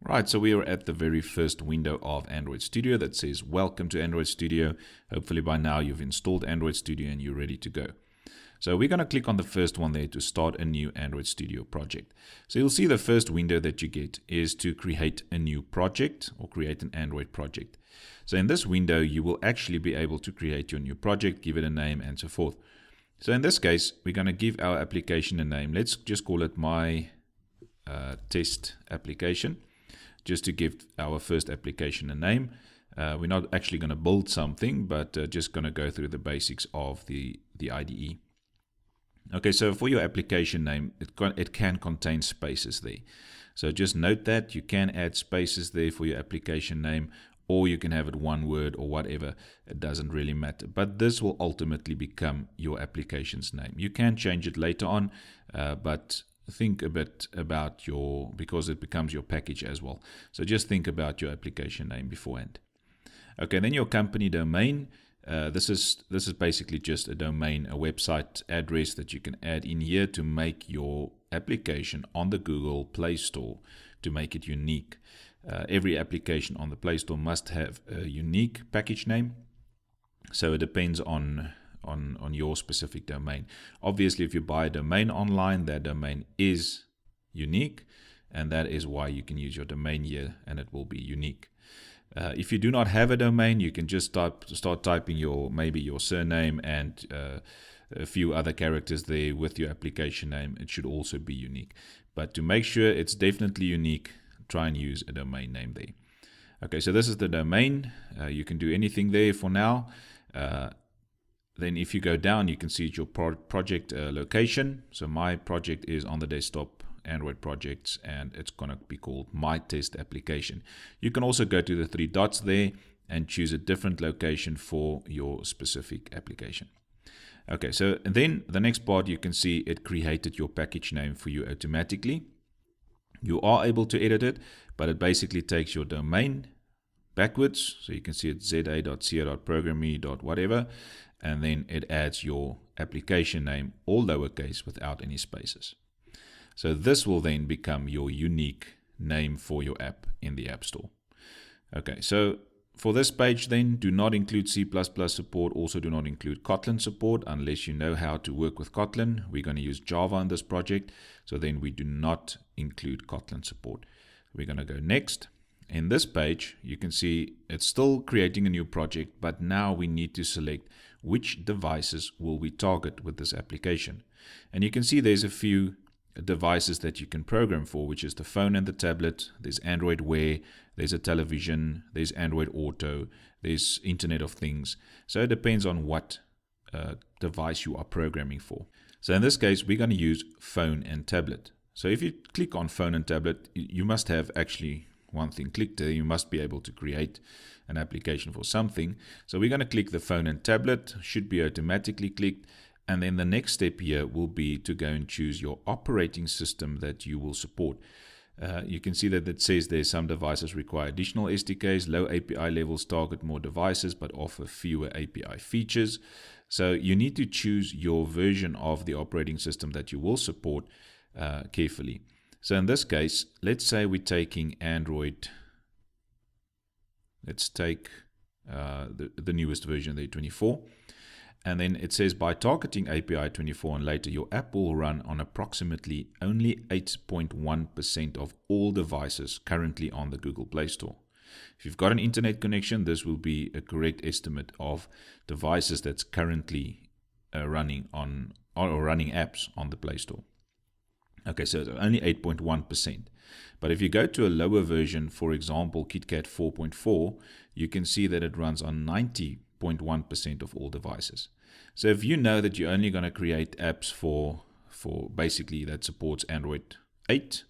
Right, so we are at the very first window of Android Studio that says welcome to Android Studio. Hopefully by now you've installed Android Studio and you're ready to go. So we're going to click on the first one there to start a new Android Studio project. So you'll see the first window that you get is to create a new project or create an Android project. So in this window you will actually be able to create your new project, give it a name and so forth. So in this case we're going to give our application a name. Let's just call it my test application, just to give our first application a name. We're not actually going to build something, but just going to go through the basics of the IDE. Okay, so for your application name, it can contain spaces there. So just note that you can add spaces there for your application name, or you can have it one word or whatever. It doesn't really matter. But this will ultimately become your application's name. You can change it later on, but think a bit about because it becomes your package as well. So just think about your application name beforehand. Okay, then your company domain. This is basically just a domain, a website address that you can add in here to make your application on the Google Play Store, to make it unique. Every application on the Play Store must have a unique package name. So it depends on your specific domain. Obviously, if you buy a domain online, that domain is unique, and that is why you can use your domain here and it will be unique. If you do not have a domain, you can just start typing maybe your surname and a few other characters there with your application name. It should also be unique. But to make sure it's definitely unique, try and use a domain name there. Okay, so this is the domain. You can do anything there for now. Then if you go down, you can see your project location. So my project is on the desktop, Android projects, and it's going to be called My Test Application. You can also go to the three dots there and choose a different location for your specific application. Okay, so then the next part, you can see it created your package name for you automatically. You are able to edit it, but it basically takes your domain backwards. So you can see it's za.co.programme.whatever. And then it adds your application name, all lowercase, without any spaces. So this will then become your unique name for your app in the App Store. Okay, so for this page then, do not include C++ support, also do not include Kotlin support unless you know how to work with Kotlin. We're going to use Java in this project, so then we do not include Kotlin support. We're going to go next. In this page, you can see it's still creating a new project, but now we need to select which devices will we target with this application. And you can see there's a few devices that you can program for, which is the phone and the tablet. There's Android Wear, there's a television, there's Android Auto, there's Internet of Things. So it depends on what device you are programming for. So in this case, we're going to use phone and tablet. So if you click on phone and tablet, you must have actually one thing clicked there. You must be able to create an application for something. So we're going to click the phone and tablet, should be automatically clicked. And then the next step here will be to go and choose your operating system that you will support. You can see that it says there some devices require additional SDKs, low API levels target more devices but offer fewer API features. So you need to choose your version of the operating system that you will support carefully. So in this case, let's say we're taking Android. Let's take the newest version there, 24. And then it says by targeting API 24 and later, your app will run on approximately only 8.1% of all devices currently on the Google Play Store. If you've got an internet connection, this will be a correct estimate of devices that's currently running apps on the Play Store. Okay, so it's only 8.1%. But if you go to a lower version, for example, KitKat 4.4, you can see that it runs on 90.1% of all devices. So if you know that you're only going to create apps for basically that supports Android 8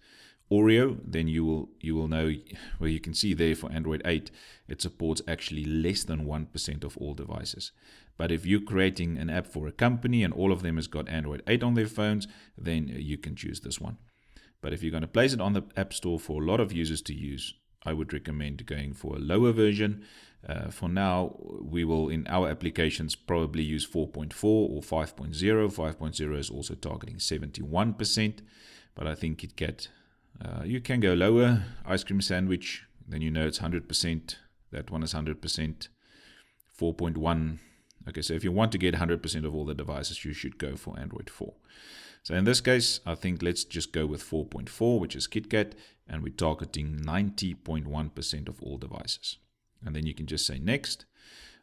Oreo, then you will know, well, you can see there for Android 8, it supports actually less than 1% of all devices. But if you're creating an app for a company and all of them has got Android 8 on their phones, then you can choose this one. But if you're going to place it on the App Store for a lot of users to use, I would recommend going for a lower version. For now, we will, in our applications, probably use 4.4 or 5.0. 5.0 is also targeting 71%, but I think KitKat You can go lower, ice cream sandwich, then you know it's 100%. That one is 100%, 4.1. Okay, so if you want to get 100% of all the devices, you should go for Android 4. So in this case, I think let's just go with 4.4, which is KitKat, and we're targeting 90.1% of all devices. And then you can just say next.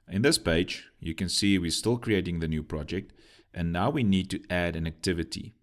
In this page, you can see we're still creating the new project, and now we need to add an activity.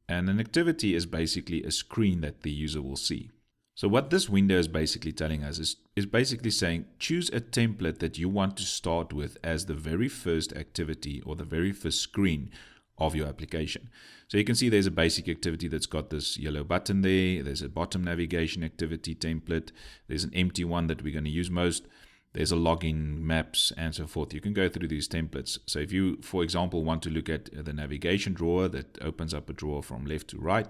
And an activity is basically a screen that the user will see. So what this window is basically telling us is basically saying, choose a template that you want to start with as the very first activity or the very first screen of your application. So you can see there's a basic activity that's got this yellow button there. There's a bottom navigation activity template. There's an empty one that we're going to use most. There's a login, maps, and so forth. You can go through these templates. So if you, for example, want to look at the navigation drawer that opens up a drawer from left to right,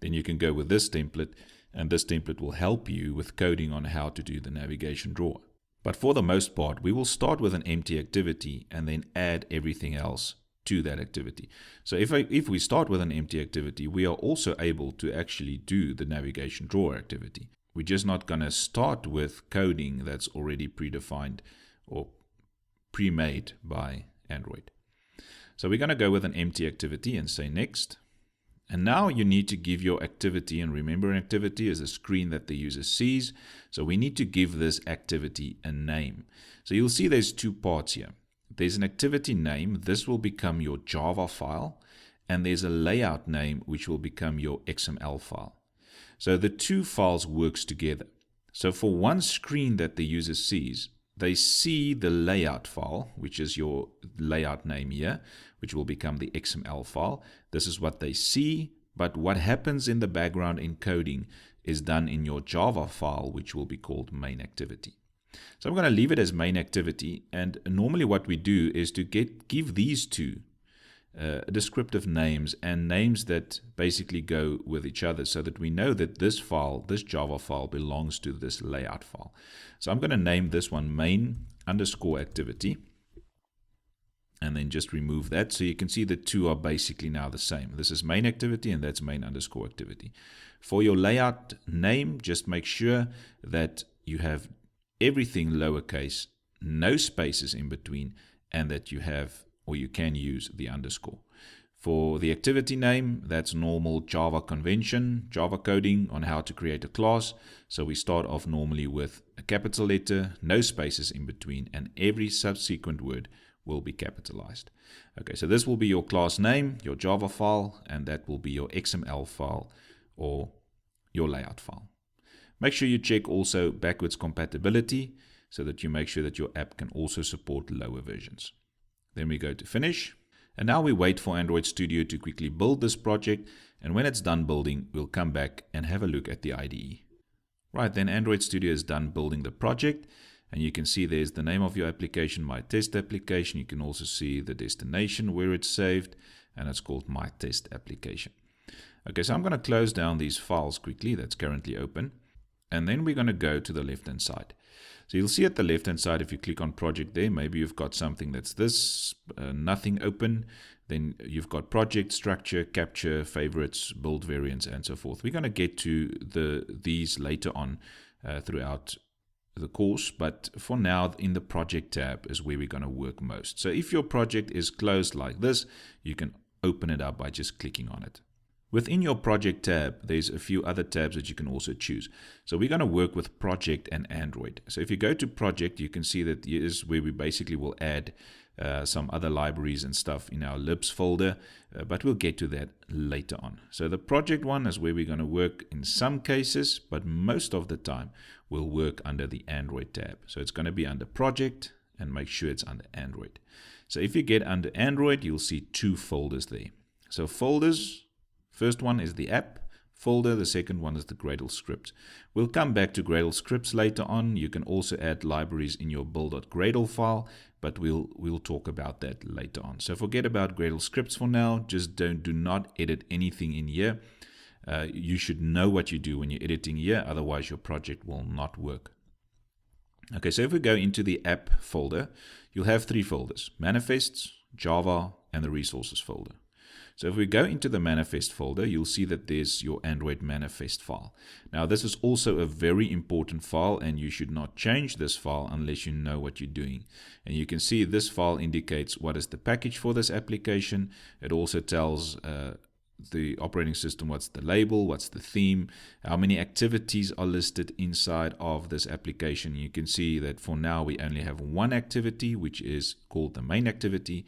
then you can go with this template, and this template will help you with coding on how to do the navigation drawer. But for the most part, we will start with an empty activity and then add everything else to that activity. So if we start with an empty activity, we are also able to actually do the navigation drawer activity. We're just not going to start with coding that's already predefined or pre-made by Android. So we're going to go with an empty activity and say next. And now you need to give your activity, and remember, an activity is a screen that the user sees. So we need to give this activity a name. So you'll see there's two parts here. There's an activity name. This will become your Java file. And there's a layout name, which will become your XML file. So the two files works together. So for one screen that the user sees, they see the layout file, which is your layout name here, which will become the XML file. This is what they see, but what happens in the background encoding is done in your Java file, which will be called main activity. So I'm going to leave it as main activity, and normally what we do is to give these two descriptive names and names that basically go with each other, so that we know that this file, this Java file, belongs to this layout file. So I'm going to name this one main_activity, and then just remove that. So you can see the two are basically now the same. This is main activity and that's main_activity. For your layout name, just make sure that you have everything lowercase, no spaces in between, and that you have, or you can use, the underscore. For the activity name, that's normal Java convention, Java coding on how to create a class. So we start off normally with a capital letter, no spaces in between, and every subsequent word will be capitalized. Okay, so this will be your class name, your Java file, and that will be your XML file or your layout file. Make sure you check also backwards compatibility, so that you make sure that your app can also support lower versions. Then we go to finish. And now we wait for Android Studio to quickly build this project. And when it's done building, we'll come back and have a look at the IDE. Right, then Android Studio is done building the project. And you can see there's the name of your application, My Test Application. You can also see the destination where it's saved, and it's called My Test Application. Okay, so I'm going to close down these files quickly that's currently open. And then we're going to go to the left-hand side. So you'll see at the left-hand side, if you click on project there, maybe you've got something that's this, nothing open. Then you've got project, structure, capture, favorites, build variants, and so forth. We're going to get to these later on throughout the course, but for now, in the project tab is where we're going to work most. So if your project is closed like this, you can open it up by just clicking on it. Within your project tab, there's a few other tabs that you can also choose. So we're going to work with project and Android. So if you go to project, you can see that here is where we basically will add some other libraries and stuff in our libs folder, but we'll get to that later on. So the project one is where we're going to work in some cases, but most of the time we'll work under the Android tab. So it's going to be under project, and make sure it's under Android. So if you get under Android, you'll see two folders there. So folders, first one is the app folder, the second one is the Gradle scripts. We'll come back to Gradle scripts later on. You can also add libraries in your build.gradle file, but we'll talk about that later on. So forget about Gradle scripts for now. Just do not edit anything in here. You should know what you do when you're editing here, otherwise your project will not work. Okay, so if we go into the app folder, you'll have three folders: manifests, Java, and the resources folder. So if we go into the manifest folder, you'll see that there's your Android manifest file. Now this is also a very important file, and you should not change this file unless you know what you're doing. And you can see this file indicates what is the package for this application. It also tells the operating system what's the label, what's the theme, how many activities are listed inside of this application. You can see that for now we only have one activity, which is called the main activity.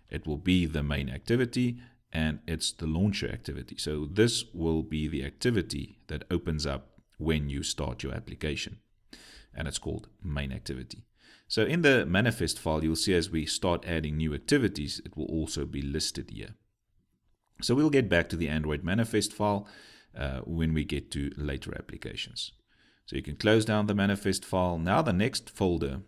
It will be the main activity, and it's the launcher activity. So this will be the activity that opens up when you start your application, and it's called main activity. So in the manifest file, you'll see as we start adding new activities, it will also be listed here. So we'll get back to the Android manifest file when we get to later applications. So you can close down the manifest file. Now the next folder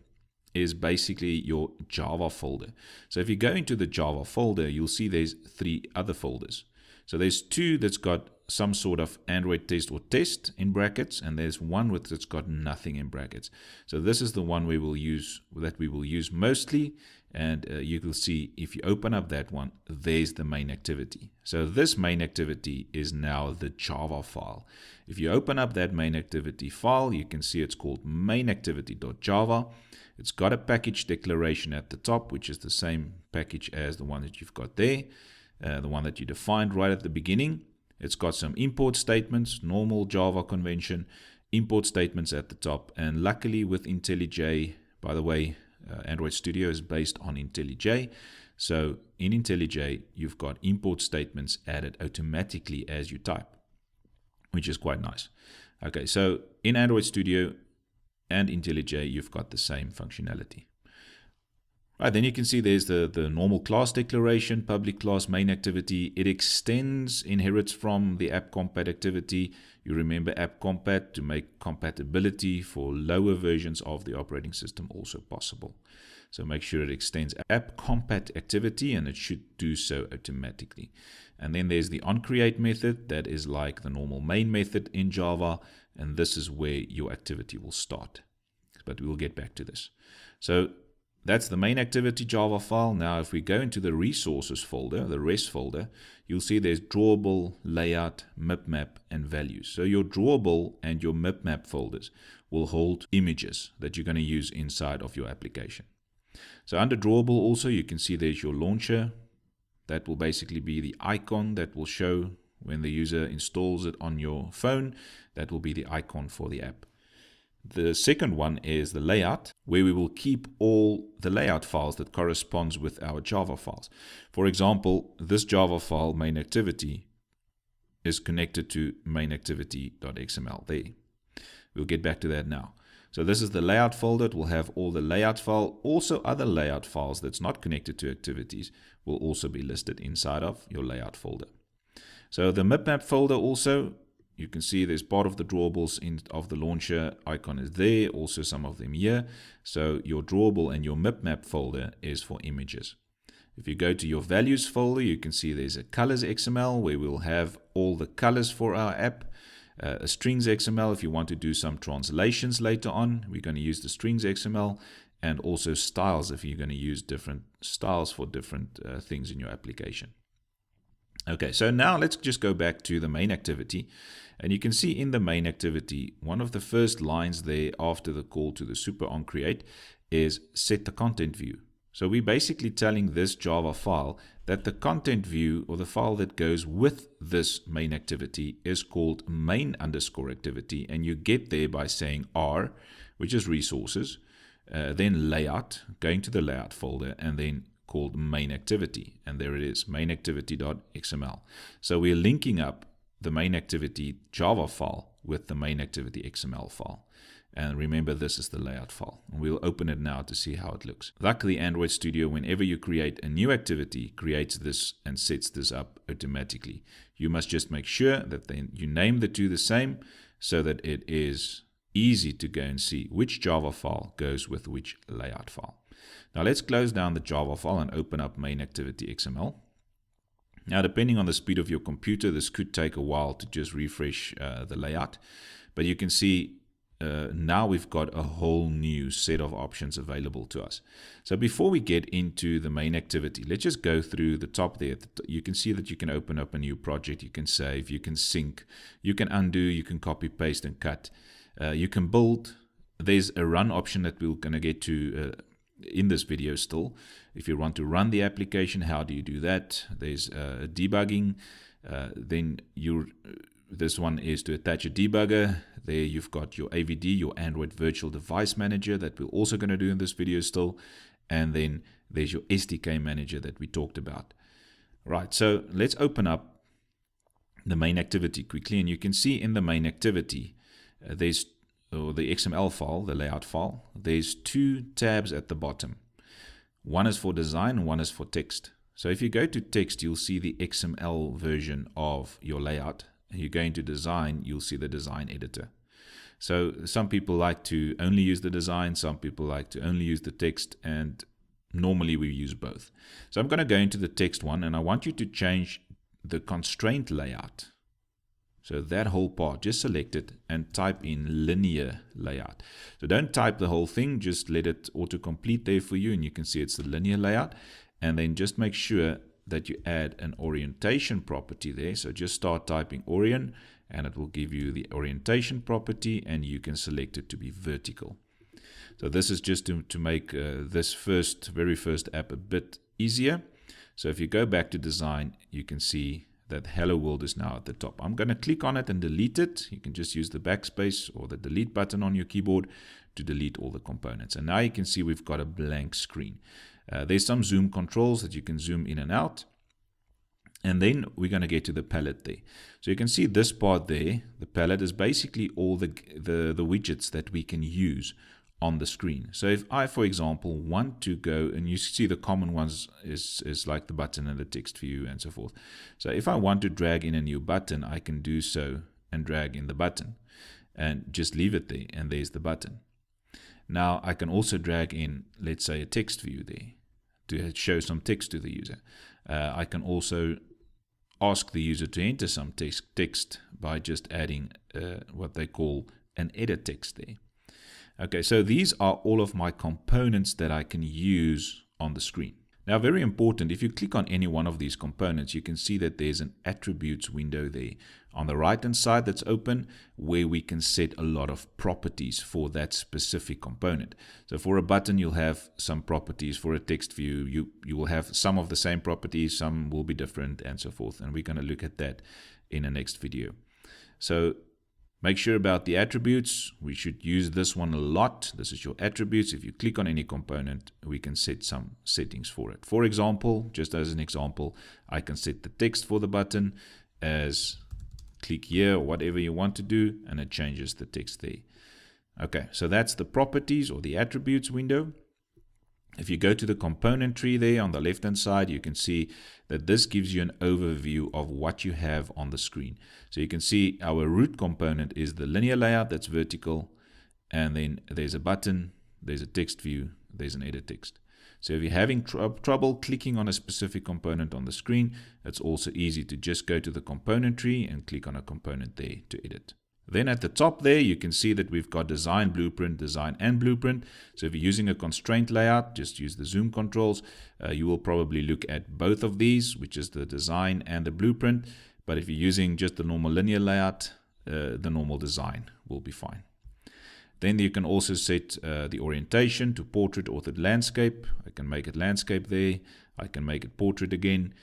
is basically your Java folder. So if you go into the Java folder, you'll see there's 3 other folders. So there's 2 that's got some sort of Android test or test in brackets, and there's one that's got nothing in brackets. So this is the one we will use mostly, and you will see if you open up that one, there's the main activity. So this main activity is now the Java file. If you open up that main activity file, you can see it's called mainActivity.java. It's got a package declaration at the top, which is the same package as the one that you've got there, the one that you defined right at the beginning. It's got some import statements, normal Java convention, import statements at the top. And luckily with IntelliJ, by the way, Android Studio is based on IntelliJ. So in IntelliJ, you've got import statements added automatically as you type, which is quite nice. Okay, so in Android Studio and IntelliJ, you've got the same functionality. Right, then you can see there's the normal class declaration, public class, main activity. It inherits from the app compat activity. You remember app compat to make compatibility for lower versions of the operating system also possible. So make sure it extends app compat activity, and it should do so automatically. And then there's the onCreate method that is like the normal main method in Java, and this is where your activity will start. But we'll get back to this. So that's the main activity Java file. Now, if we go into the resources folder, the rest folder, you'll see there's drawable, layout, mipmap, and values. So your drawable and your mipmap folders will hold images that you're going to use inside of your application. So under drawable also, you can see there's your launcher. That will basically be the icon that will show when the user installs it on your phone. That will be the icon for the app. The second one is the layout, where we will keep all the layout files that corresponds with our Java files. For example, this Java file main activity is connected to mainActivity.xml there. We'll get back to that now. So this is the layout folder. It will have all the layout file. Also other layout files that's not connected to activities will also be listed inside of your layout folder. So the mipmap folder also, you can see there's part of the drawables of the launcher icon is there, also some of them here. So your drawable and your mipmap folder is for images. If you go to your values folder, you can see there's a colors XML where we'll have all the colors for our app. A strings XML if you want to do some translations later on. We're going to use the strings XML, and also styles if you're going to use different styles for different things in your application. Okay, so now let's just go back to the main activity. And you can see in the main activity, one of the first lines there after the call to the super onCreate is set the content view. So we're basically telling this Java file that the content view, or the file that goes with this main activity, is called main_activity. And you get there by saying R, which is resources, then layout, going to the layout folder, and then called main activity. And there it is, mainActivity.xml. So we're linking up the main activity Java file with the main activity XML file. And remember, this is the layout file. And we'll open it now to see how it looks. Luckily, Android Studio, whenever you create a new activity, creates this and sets this up automatically. You must just make sure that then you name the two the same so that it is easy to go and see which Java file goes with which layout file. Now let's close down the Java file and open up main activity XML. Now, depending on the speed of your computer, this could take a while to just refresh the layout. But you can see now we've got a whole new set of options available to us. So before we get into the main activity, let's just go through the top there. You can see that you can open up a new project, you can save, you can sync, you can undo, you can copy, paste, and cut. You can build. There's a run option that we're going to get to in this video still. If you want to run the application, how do you do that? There's debugging. Then this one is to attach a debugger. There you've got your AVD, your Android Virtual Device Manager, that we're also going to do in this video still. And then there's your SDK Manager that we talked about. Right, so let's open up the main activity quickly. And you can see in the main activity, there's the XML file, the layout file. There's two tabs at the bottom. One is for design, one is for text. So if you go to text, you'll see the XML version of your layout. And you go into design, you'll see the design editor. So some people like to only use the design, some people like to only use the text, and normally we use both. So I'm going to go into the text one, and I want you to change the constraint layout. So that whole part, just select it and type in linear layout. So don't type the whole thing, just let it autocomplete there for you, and you can see it's the linear layout. And then just make sure that you add an orientation property there. So just start typing orient, and it will give you the orientation property, and you can select it to be vertical. So this is just to make this very first app a bit easier. So if you go back to design, you can see that Hello World is now at the top. I'm going to click on it and delete it. You can just use the backspace or the delete button on your keyboard to delete all the components. And now you can see we've got a blank screen. There's some zoom controls that you can zoom in and out. And then we're going to get to the palette there. So you can see this part there, the palette is basically all the widgets that we can use on the screen. So if I, for example, want to go, and you see the common ones is like the button and the text view and so forth. So if I want to drag in a new button, I can do so and drag in the button and just leave it there, and there's the button. Now I can also drag in, let's say, a text view there to show some text to the user. I can also ask the user to enter some text by just adding what they call an edit text there. Okay, so these are all of my components that I can use on the screen. Now, very important, if you click on any one of these components, you can see that there's an attributes window there on the right hand side that's open, where we can set a lot of properties for that specific component. So for a button, you'll have some properties. For a text view, you will have some of the same properties, some will be different, and so forth. And we're going to look at that in the next video. So make sure about the attributes. We should use this one a lot. This is your attributes. If you click on any component, we can set some settings for it. For example, just as an example, I can set the text for the button as click here or whatever you want to do, and it changes the text there. Okay, so that's the properties or the attributes window. If you go to the component tree there on the left hand side, you can see that this gives you an overview of what you have on the screen. So you can see our root component is the linear layout that's vertical, and then there's a button, there's a text view, there's an edit text. So if you're having trouble clicking on a specific component on the screen, it's also easy to just go to the component tree and click on a component there to edit. Then at the top there, you can see that we've got design, blueprint, design, and blueprint. So if you're using a constraint layout, just use the zoom controls. You will probably look at both of these, which is the design and the blueprint. But if you're using just the normal linear layout, the normal design will be fine. Then you can also set the orientation to portrait, authored, landscape. I can make it landscape there. I can make it portrait again.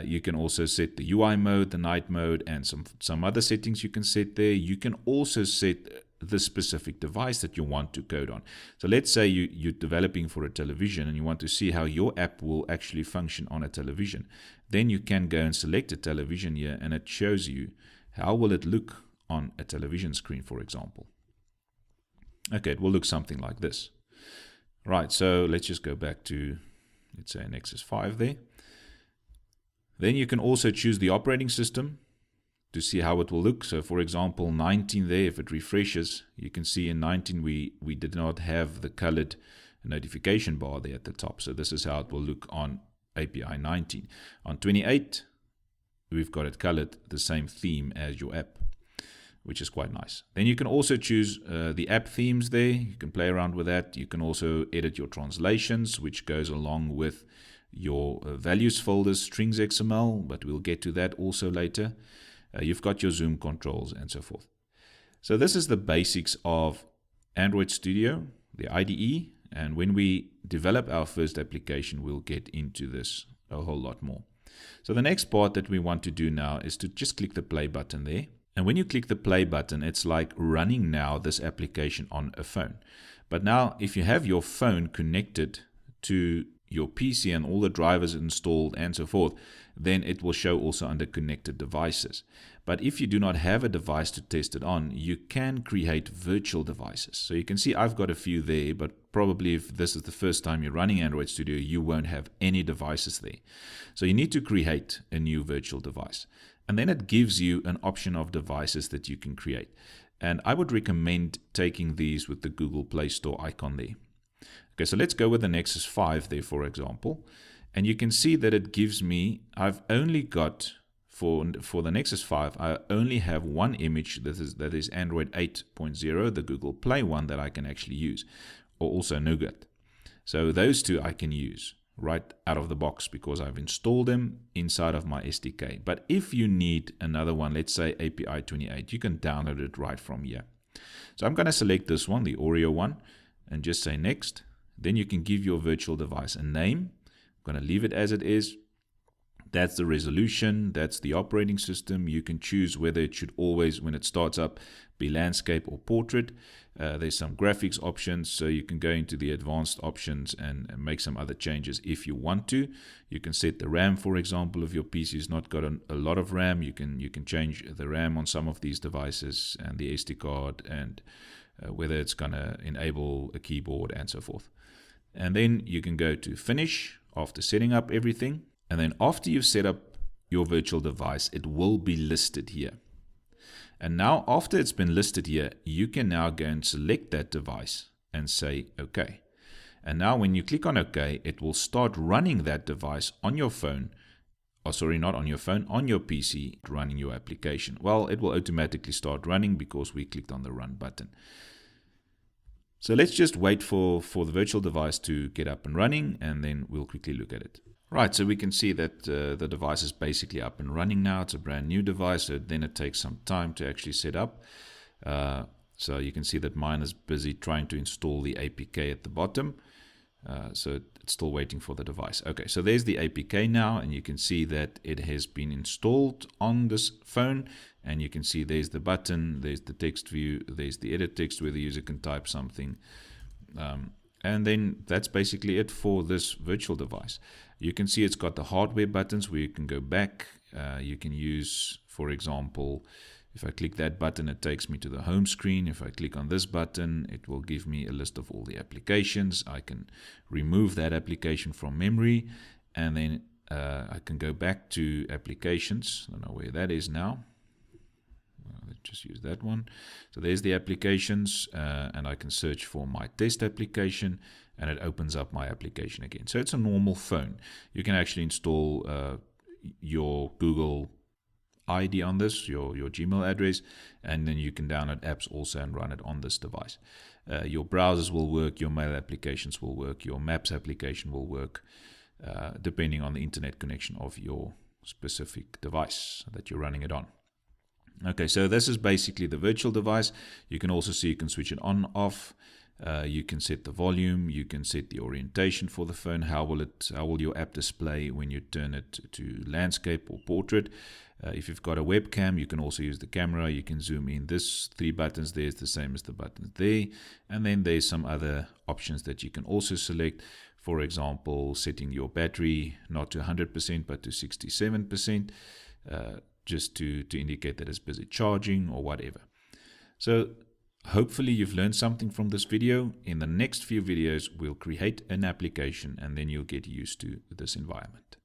You can also set the UI mode, the night mode, and some other settings you can set there. You can also set the specific device that you want to code on. So let's say you're developing for a television and you want to see how your app will actually function on a television. Then you can go and select a television here, and it shows you how will it look on a television screen, for example. Okay, it will look something like this. Right, so let's just go back to, let's say, an Nexus 5 there. Then you can also choose the operating system to see how it will look. So for example, 19 there, if it refreshes, you can see in 19 we did not have the colored notification bar there at the top. So this is how it will look on API 19. On 28, we've got it colored, the same theme as your app. which is quite nice. Then you can also choose the app themes there. You can play around with that. You can also edit your translations, which goes along with your values folders, strings XML, but we'll get to that also later. You've got your zoom controls and so forth. So this is the basics of Android Studio, the IDE, and when we develop our first application, we'll get into this a whole lot more. So the next part that we want to do now is to just click the play button there. And when you click the play button, it's like running now this application on a phone. But now if you have your phone connected to your PC and all the drivers installed and so forth, then it will show also under connected devices. But if you do not have a device to test it on, you can create virtual devices. So you can see I've got a few there, but probably if this is the first time you're running Android Studio, you won't have any devices there. So you need to create a new virtual device. And then it gives you an option of devices that you can create. And I would recommend taking these with the Google Play Store icon there. Okay, so let's go with the Nexus 5 there, for example. And you can see that it gives me, I've only got, for the Nexus 5, I only have one image that is Android 8.0, the Google Play one that I can actually use, or also Nougat. So those two I can use right out of the box because I've installed them inside of my SDK. But if you need another one, let's say API 28, you can download it right from here. So I'm going to select this one, the Oreo one, and just say next. Then you can give your virtual device a name. I'm going to leave it as it is. That's the resolution. That's the operating system. You can choose whether it should always, when it starts up, be landscape or portrait. There's some graphics options, so you can go into the advanced options and make some other changes if you want to. You can set the RAM, for example, if your PC has not got a lot of RAM. You can change the RAM on some of these devices and the SD card and whether it's going to enable a keyboard and so forth. And then you can go to finish after setting up everything. And then after you've set up your virtual device, it will be listed here. And now after it's been listed here, you can now go and select that device and say OK. And now when you click on OK, it will start running that device on your phone. Oh, sorry, not on your phone, on your PC, running your application. Well, it will automatically start running because we clicked on the run button. So let's just wait for the virtual device to get up and running, and then we'll quickly look at it. Right, so we can see that the device is basically up and running now. It's a brand new device, so then it takes some time to actually set up. So you can see that mine is busy trying to install the APK at the bottom. So it's still waiting for the device. Okay, so there's the APK now, and you can see that it has been installed on this phone. And you can see there's the button, there's the text view, there's the edit text where the user can type something. And then that's basically it for this virtual device. You can see it's got the hardware buttons where you can go back. You can use, for example, if I click that button, it takes me to the home screen. If I click on this button, it will give me a list of all the applications. I can remove that application from memory, and then I can go back to applications. I don't know where that is now. Let's just use that one. So there's the applications, and I can search for my test application, and it opens up my application again. So it's a normal phone. You can actually install your Google ID on this, your Gmail address, and then you can download apps also and run it on this device. Your browsers will work, your mail applications will work, your Maps application will work, depending on the internet connection of your specific device that you're running it on. Okay, so this is basically the virtual device. You can also see you can switch it on, off. You can set the volume. You can set the orientation for the phone. How will your app display when you turn it to landscape or portrait? If you've got a webcam, you can also use the camera. You can zoom in. This 3 buttons there is the same as the buttons there. And then there's some other options that you can also select. For example, setting your battery not to 100% but to 67%. Just to indicate that it's busy charging or whatever. So hopefully you've learned something from this video. In the next few videos, we'll create an application and then you'll get used to this environment.